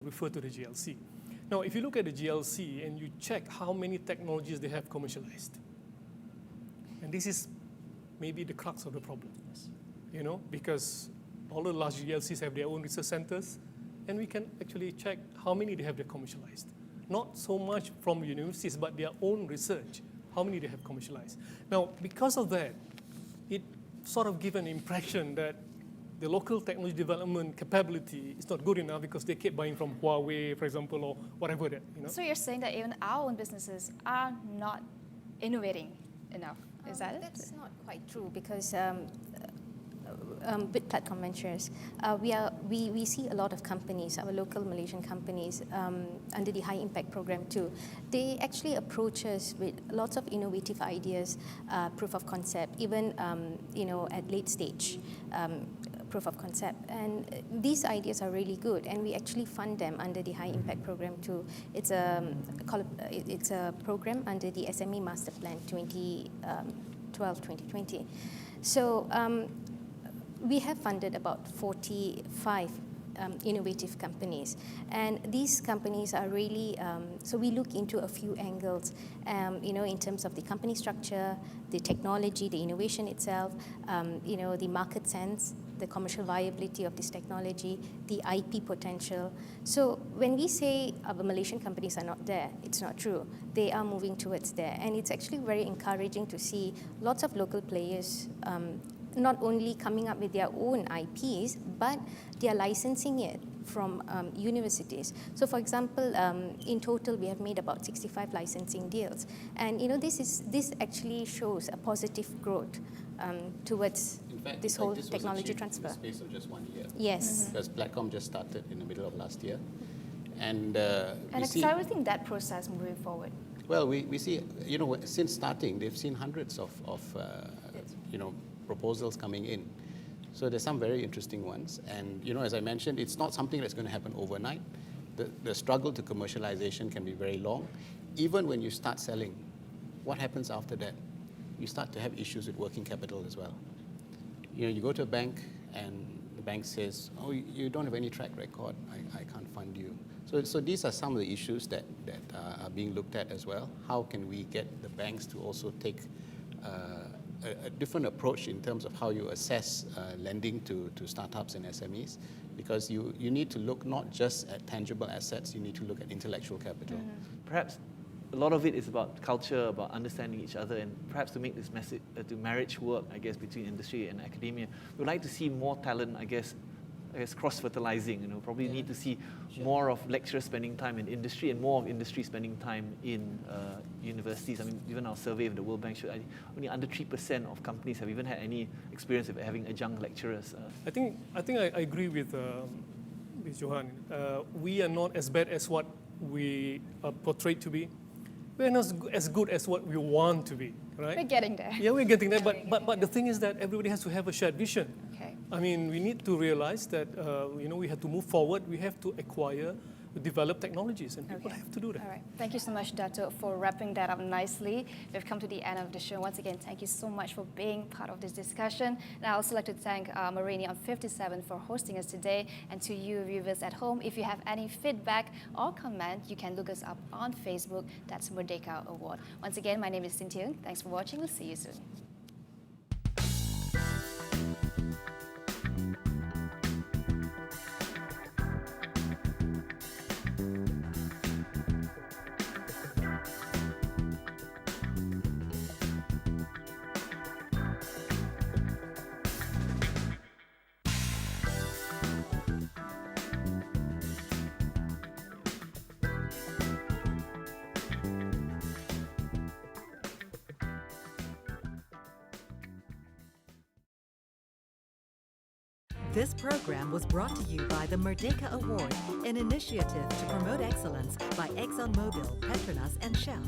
refer to the GLC. Now, if you look at the GLC and you check how many technologies they have commercialized, and this is maybe the crux of the problem, you know, because all the large GLCs have their own research centers, and we can actually check how many they have commercialized. Not so much from universities, but their own research, how many they have commercialized. Now, because of that, it sort of gives an impression that the local technology development capability is not good enough because they keep buying from Huawei, for example, or whatever that, you know. So you're saying that even our own businesses are not innovating enough, is that it? That's not quite true because with PlaTCOM Ventures, we see a lot of companies, our local Malaysian companies, under the High Impact Program too. They actually approach us with lots of innovative ideas, proof of concept, even at late stage proof of concept. And these ideas are really good, and we actually fund them under the High Impact Program too. It's a program under the SME Master Plan 2012-2020. So we have funded about 45 innovative companies, and these companies are really, so we look into a few angles, in terms of the company structure, the technology, the innovation itself, the market sense, the commercial viability of this technology, the IP potential. So when we say our Malaysian companies are not there, it's not true. They are moving towards there, and it's actually very encouraging to see lots of local players not only coming up with their own IPs, but they are licensing it from universities. So for example, in total, we have made about 65 licensing deals. And this actually shows a positive growth towards this whole technology transfer. In the space of just 1 year. Yes. Because PlaTCOM just started in the middle of last year. And accelerating that process moving forward. Well, we see, since starting, they've seen hundreds of proposals coming in. So there's some very interesting ones. And, as I mentioned, it's not something that's going to happen overnight. The struggle to commercialization can be very long. Even when you start selling, what happens after that? You start to have issues with working capital as well. You go to a bank and the bank says, oh, you don't have any track record, I can't fund you. So these are some of the issues that are being looked at as well. How can we get the banks to also take a different approach in terms of how you assess lending to startups and SMEs, because you need to look not just at tangible assets, you need to look at intellectual capital. Mm-hmm. Perhaps a lot of it is about culture, about understanding each other, and perhaps to make this message, to marriage work, I guess, between industry and academia. We'd like to see more talent, I guess cross-fertilizing. Probably need to see more of lecturers spending time in industry and more of industry spending time in universities. I mean, even our survey of the World Bank showed only under 3% of companies have even had any experience of having adjunct lecturers. I think I agree with Johan. We are not as bad as what we are portrayed to be. We're not as good as what we want to be, right? We're getting there. Yeah, we're getting there. But the thing is that everybody has to have a shared vision. Okay. I mean, we need to realize that we have to move forward. We have to acquire, develop technologies, and people have to do that. All right. Thank you so much, Dato, for wrapping that up nicely. We've come to the end of the show. Once again, thank you so much for being part of this discussion. And I'd also like to thank Marini on 57 for hosting us today. And to you viewers at home, if you have any feedback or comment, you can look us up on Facebook. That's Merdeka Award. Once again, my name is Cynthia. Thanks for watching. We'll see you soon. This program was brought to you by the Merdeka Award, an initiative to promote excellence by ExxonMobil, Petronas, and Shell.